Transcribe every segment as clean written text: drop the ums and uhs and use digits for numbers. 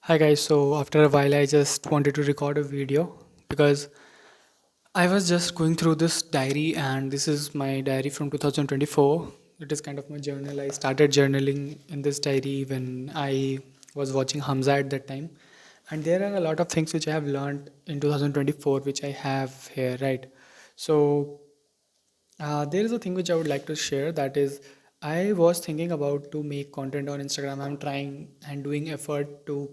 Hi guys, so after a while I just wanted to record a video because I was just going through this diary and this is my diary from 2024. It is kind of my journal. I started journaling in this diary when I was watching Hamza at that time. And there are a lot of things which I have learned in 2024 which I have here, right? So there is a thing which I would like to share that is I was thinking about to make content on Instagram. I'm trying and doing effort to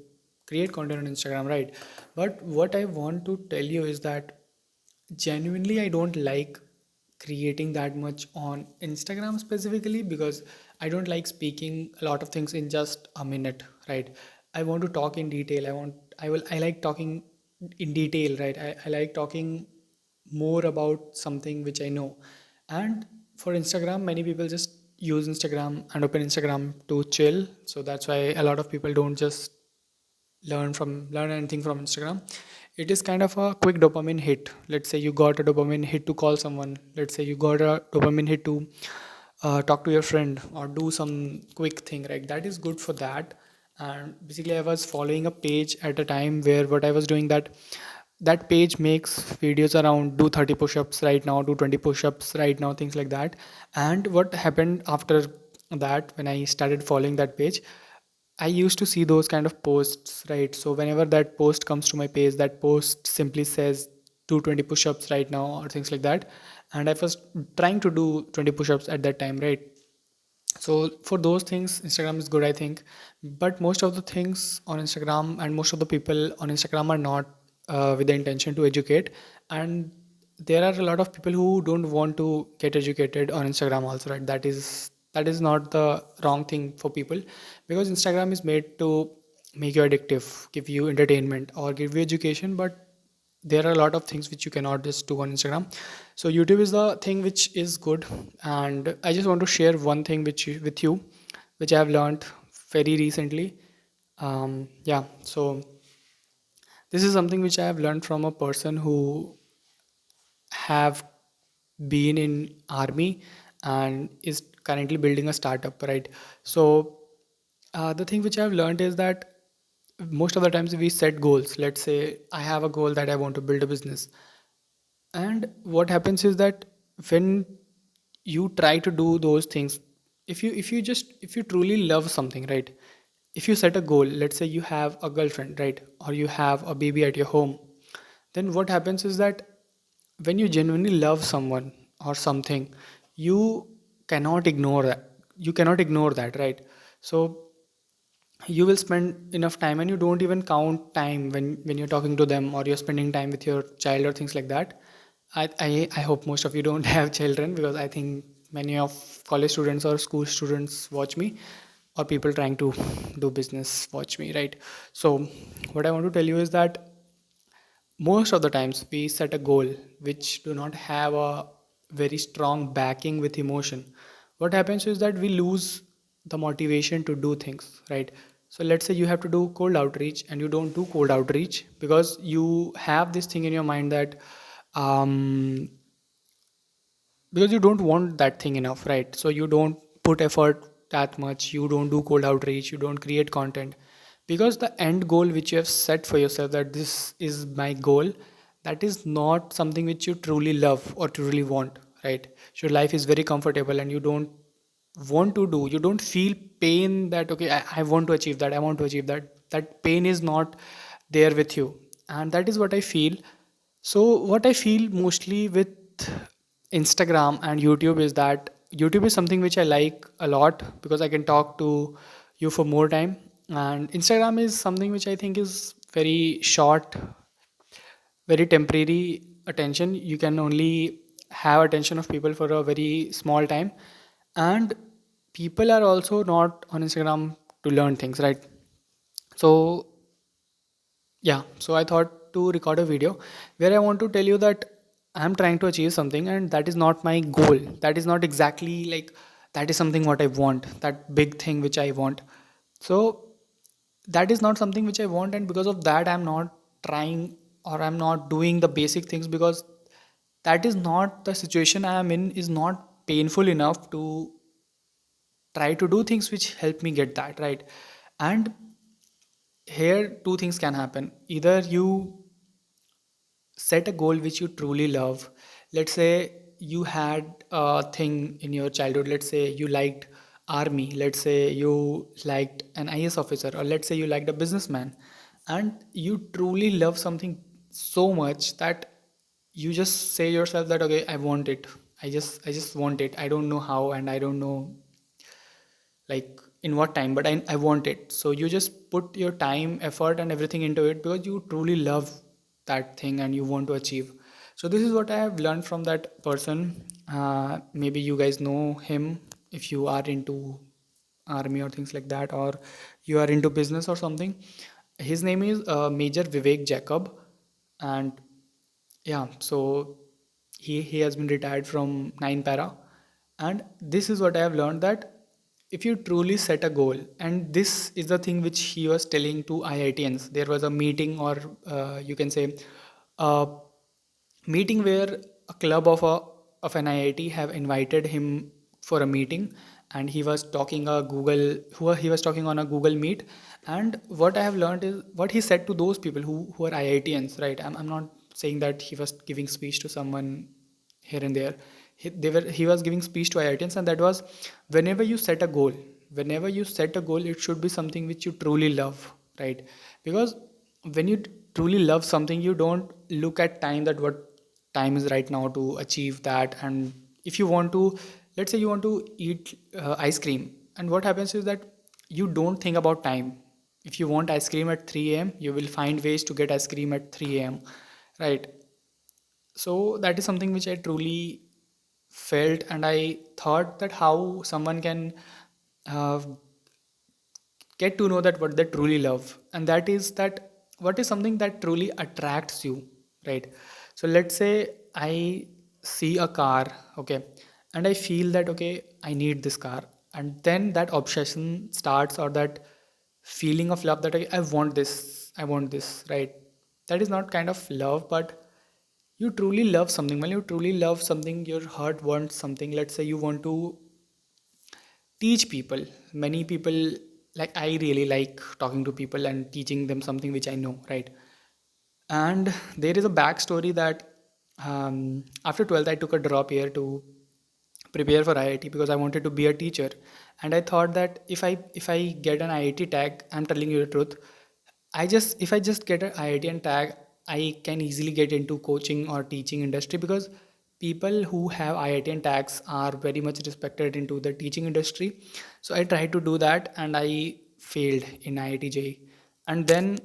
create content on Instagram, right? But what I want to tell you is that genuinely I don't like creating that much on Instagram specifically because I don't like speaking a lot of things in just a minute, right? I want to talk in detail. I like talking in detail, right? I like talking more about something which I know. And for Instagram, many people just use Instagram and open Instagram to chill. So that's why a lot of people don't just learn anything from Instagram. It is kind of a quick dopamine hit. Let's say you got a dopamine hit to call someone. Let's say you got a dopamine hit to talk to your friend or do some quick thing, right? That is good for that. And basically I was following a page at a time where what I was doing that page makes videos around do 30 push-ups right now, do 20 push-ups right now, things like that. And what happened after that, when I started following that page, I used to see those kind of posts, right? So whenever that post comes to my page, that post simply says do 20 push-ups right now or things like that. And I was trying to do 20 push-ups at that time, right? So for those things, Instagram is good, I think. But most of the things on Instagram and most of the people on Instagram are not with the intention to educate. And there are a lot of people who don't want to get educated on Instagram also, right? That is not the wrong thing for people because Instagram is made to make you addictive, give you entertainment or give you education, but there are a lot of things which you cannot just do on Instagram. So YouTube is the thing which is good, and I just want to share one thing with you, which I have learned very recently. Yeah, so this is something which I have learned from a person who have been in army and is currently building a startup, right? So the thing which I've learned is that most of the times we set goals. Let's say I have a goal that I want to build a business, and what happens is that when you try to do those things, if you truly love something, right? If you set a goal, let's say you have a girlfriend, right? Or you have a baby at your home, then what happens is that when you genuinely love someone or something, you cannot ignore that, right? So you will spend enough time and you don't even count time when you're talking to them or you're spending time with your child or things like that. I hope most of you don't have children because I think many of college students or school students watch me, or people trying to do business watch me, right? So what I want to tell you is that most of the times we set a goal which do not have a very strong backing with emotion. What happens is that we lose the motivation to do things, right? So let's say you have to do cold outreach and you don't do cold outreach because you have this thing in your mind that um, because you don't want that thing enough, right? So you don't put effort that much, you don't do cold outreach, you don't create content because the end goal which you have set for yourself, that this is my goal, that is not something which you truly love or truly want, right? So your life is very comfortable and you don't want to do, you don't feel pain that okay, I want to achieve that, I want to achieve that pain is not there with you. And that is what I feel. So what I feel mostly with Instagram and YouTube is that YouTube is something which I like a lot because I can talk to you for more time. And Instagram is something which I think is very short, very temporary attention. You can only have attention of people for a very small time. And people are also not on Instagram to learn things, right? So yeah, so I thought to record a video where I want to tell you that I'm trying to achieve something and that is not my goal. That is not exactly like that is something what I want, that big thing which I want. So that is not something which I want, and because of that, I'm not trying or I'm not doing the basic things because that is not the situation I am in, is not painful enough to try to do things which help me get that right. And here two things can happen. Either you set a goal which you truly love. Let's say you had a thing in your childhood. Let's say you liked army. Let's say you liked an IS officer, or let's say you liked a businessman, and you truly love something so much that you just say yourself that okay, I want it. I just want it. I don't know how, and I don't know like in what time, but I want it. So you just put your time, effort, and everything into it because you truly love that thing and you want to achieve. So this is what I have learned from that person. Maybe you guys know him if you are into army or things like that, or you are into business or something. His name is Major Vivek Jacob, and yeah, so he has been retired from 9 para, and this is what I have learned, that if you truly set a goal, and this is the thing which he was telling to IITians. There was a meeting, or you can say a meeting where a club of an IIT have invited him for a meeting, and he was talking he was talking on a Google Meet. And what I have learned is what he said to those people who are IITians, right? I'm not saying that he was giving speech to someone here and there. He was giving speech to IITians, and that was, whenever you set a goal, it should be something which you truly love, right? Because when you truly love something, you don't look at time, that what time is right now to achieve that. And if you want to, let's say you want to eat ice cream, and what happens is that you don't think about time. If you want ice cream at 3 a.m., you will find ways to get ice cream at 3 a.m., right? So that is something which I truly felt, and I thought that how someone can uh, get to know that what they truly love, and that is that what is something that truly attracts you, right? So let's say I see a car, okay, and I feel that okay, I need this car, and then that obsession starts, or that feeling of love, that I want this, I want this, right? That is not kind of love, but you truly love something. When you truly love something, your heart wants something. Let's say you want to teach people. Many people, like I really like talking to people and teaching them something which I know, right? And there is a backstory that after 12th I took a drop year to prepare for IIT because I wanted to be a teacher. And I thought that if I get an IIT tag, I'm telling you the truth, if I just get an IITian tag, I can easily get into coaching or teaching industry, because people who have IITian tags are very much respected into the teaching industry. So I tried to do that, and I failed in IIT JEE. And then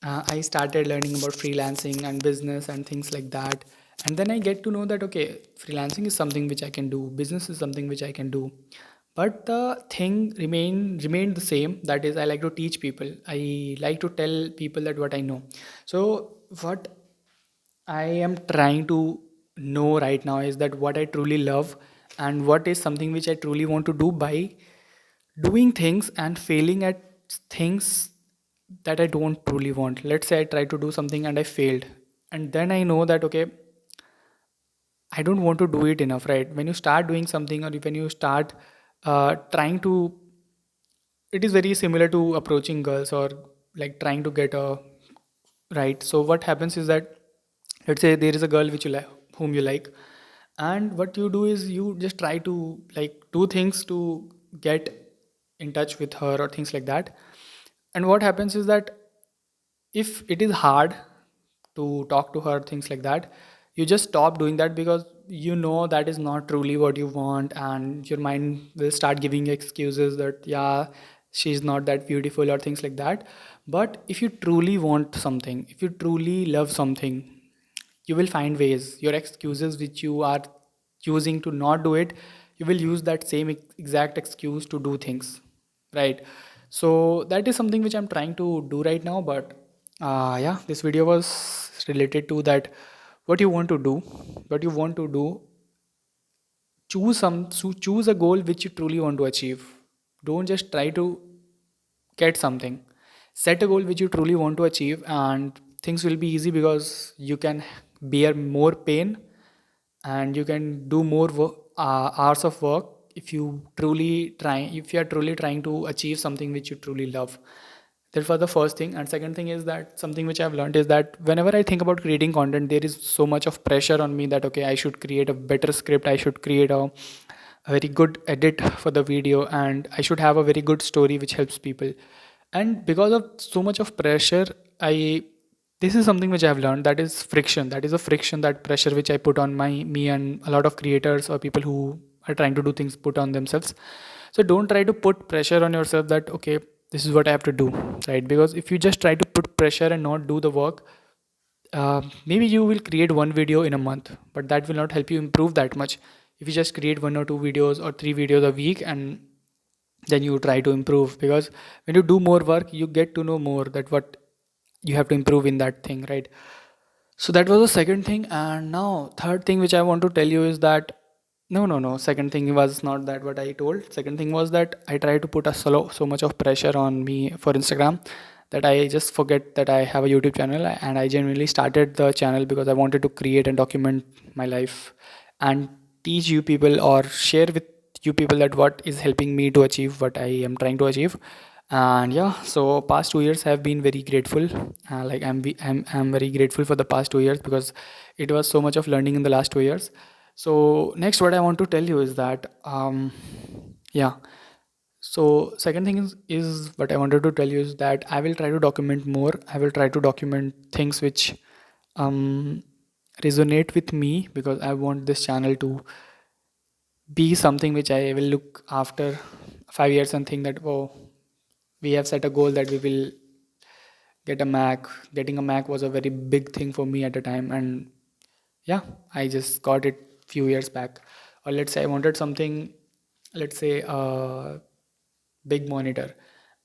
I started learning about freelancing and business and things like that. And then I get to know that okay, freelancing is something which I can do, business is something which I can do. But the thing remained the same. That is, I like to teach people. I like to tell people that what I know. So what I am trying to know right now is that what I truly love, and what is something which I truly want to do by doing things and failing at things that I don't truly want. Let's say I tried to do something and I failed. And then I know that, okay, I don't want to do it enough, right? When you start doing something, or when you start trying to, it is very similar to approaching girls, or like trying to get a right. So what happens is that, let's say there is a girl which you like, whom you like, and what you do is you just try to like do things to get in touch with her or things like that. And what happens is that if it is hard to talk to her, things like that, you just stop doing that, because you know that is not truly what you want, and your mind will start giving you excuses that yeah, she's not that beautiful or things like that. But if you truly want something, if you truly love something, you will find ways. Your excuses which you are using to not do it, you will use that same exact excuse to do things, right? So that is something which I'm trying to do right now. But yeah, this video was related to that, what you want to do, what you want to do. Choose a goal which you truly want to achieve. Don't just try to get something. Set a goal which you truly want to achieve, and things will be easy, because you can bear more pain, and you can do more hours of work if you are truly trying to achieve something which you truly love. that was the first thing. And second thing is that something which I've learned is that whenever I think about creating content, there is so much of pressure on me that okay, I should create a better script, I should create a very good edit for the video, and I should have a very good story which helps people. And because of so much of pressure, I this is something which I've learned, that is friction. That is a friction, that pressure which I put on me and a lot of creators or people who are trying to do things put on themselves. So don't try to put pressure on yourself that okay, this is what I have to do, right? Because if you just try to put pressure and not do the work, maybe you will create one video in a month, but that will not help you improve that much. If you just create one or two videos or three videos a week, and then you try to improve, because when you do more work, you get to know more that what you have to improve in that thing, right? So that was the second thing. And now third thing which I want to tell you is that no, second thing was not that what I told. Second thing was that I try to put so much of pressure on me for Instagram that I just forget that I have a YouTube channel. And I genuinely started the channel because I wanted to create and document my life and teach you people or share with you people that what is helping me to achieve what I am trying to achieve. And yeah, so past 2 years have been very grateful. I'm very grateful for the past 2 years because it was so much of learning in the last 2 years. So next what I want to tell you is that yeah, so second thing is what I wanted to tell you is that I will try to document more. I will try to document things which um resonate with me, because I want this channel to be something which I will look after 5 years and think that oh, we have set a goal that we will get a Mac. Getting a Mac was a very big thing for me at the time, and yeah, I just got it few years back. Or let's say I wanted something, let's say a big monitor,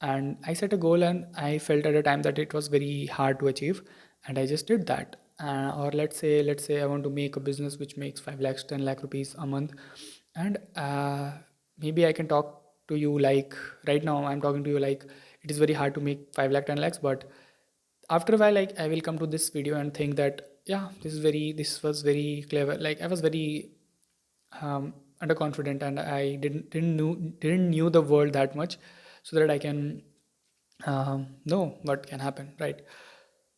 and I set a goal, and I felt at a time that it was very hard to achieve, and I just did that. Or let's say I want to make a business which makes 5 lakhs 10 lakh rupees a month, and maybe I can talk to you like right now I'm talking to you like it is very hard to make 5 lakh 10 lakhs, but after a while like I will come to this video and think that yeah, this was very clever, like I was very underconfident, and I didn't knew the world that much, so that I can know what can happen, right?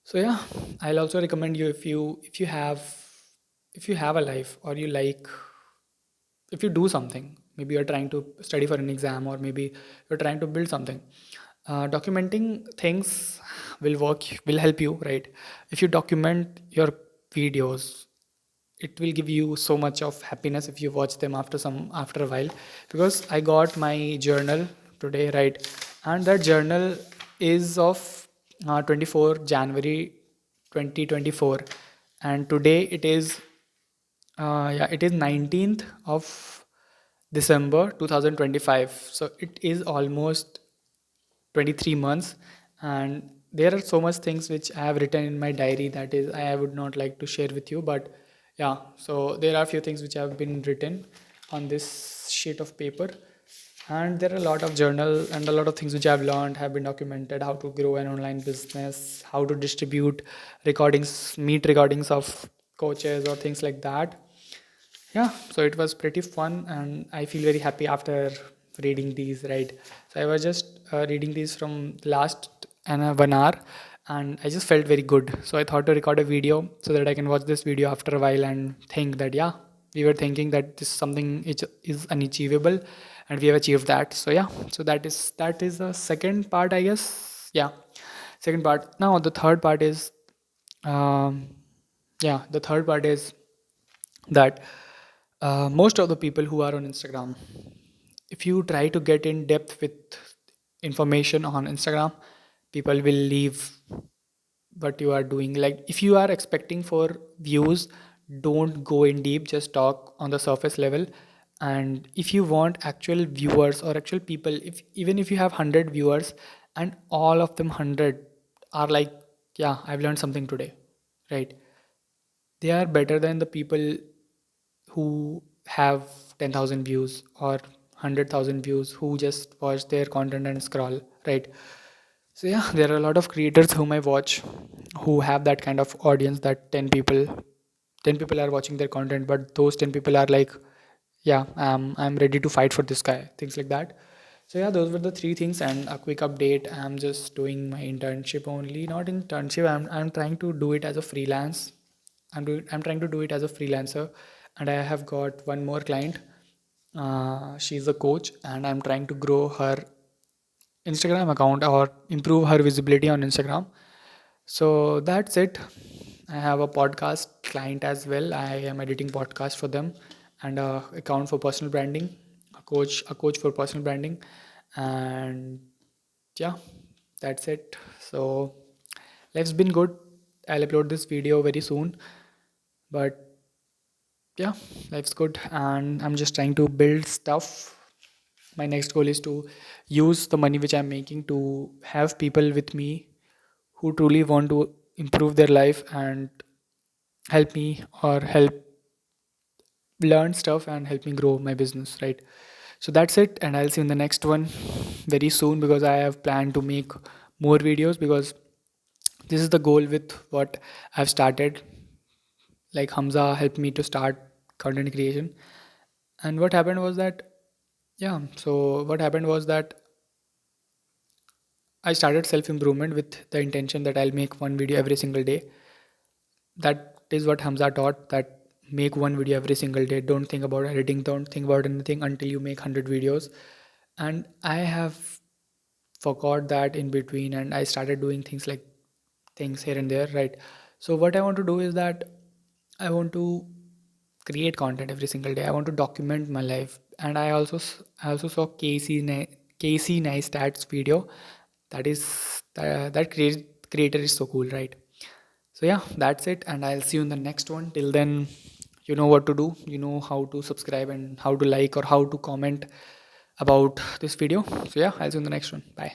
So yeah, I'll also recommend you, if you have a life, or you like, if you do something, maybe you're trying to study for an exam, or maybe you're trying to build something, documenting things will help you, right? If you document your videos, it will give you so much of happiness if you watch them after a while. Because I got my journal today, right? And that journal is of 24 January 2024, and today it is yeah, it is 19th of December 2025. So it is almost 23 months, and there are so much things which I have written in my diary that is I would not like to share with you. But yeah, so there are a few things which have been written on this sheet of paper, and there are a lot of journal and a lot of things which I've learned have been documented: how to grow an online business, how to distribute recordings, meet recordings of coaches or things like that. Yeah, so it was pretty fun, and I feel very happy after reading these, right? So I was just reading these from last 1 hour, and I just felt very good, so I thought to record a video so that I can watch this video after a while and think that yeah, we were thinking that this is something which is unachievable, and we have achieved that. So yeah, so that is the second part, I guess. Yeah, second part. Now the third part is um, yeah, the third part is that most of the people who are on Instagram, if you try to get in depth with information on Instagram, people will leave what you are doing. Like if you are expecting for views, don't go in deep, just talk on the surface level. And if you want actual viewers or actual people, if even if you have 100 viewers and all of them 100 are like, yeah, I've learned something today, right? They are better than the people who have 10,000 views or 100,000 views who just watch their content and scroll, right? So yeah, there are a lot of creators whom I watch who have that kind of audience, that 10 people are watching their content, but those 10 people are like, yeah, I'm ready to fight for this guy, things like that. So yeah, those were the three things. And a quick update: I'm just doing my internship only. Not internship. I'm trying to do it as a freelance. I'm trying to do it as a freelancer, and I have got one more client. She's a coach, and I'm trying to grow her Instagram account or improve her visibility on Instagram. So that's it. I have a podcast client as well. I am editing podcast for them, and a account for personal branding, a coach for personal branding, and yeah, that's it. So life's been good. I'll upload this video very soon, but yeah, life's good, and I'm just trying to build stuff. My next goal is to use the money which I'm making to have people with me who truly want to improve their life and help me or help learn stuff and help me grow my business, right? So that's it, and I'll see you in the next one very soon, because I have planned to make more videos, because this is the goal with what I've started. Like, Hamza helped me to start content creation. And what happened was that, yeah, so what happened was that I started self improvement with the intention that I'll make one video every single day. That is what Hamza taught, that make one video every single day. Don't think about editing, don't think about anything until you make 100 videos. And I have forgot that in between, and I started doing things here and there, right? So what I want to do is that I want to create content every single day. I want to document my life. And I also saw Casey Neistat's video. That is creator is so cool, right? So yeah, that's it, and I'll see you in the next one. Till then, you know what to do. You know how to subscribe and how to like or how to comment about this video. So yeah, I'll see you in the next one. Bye.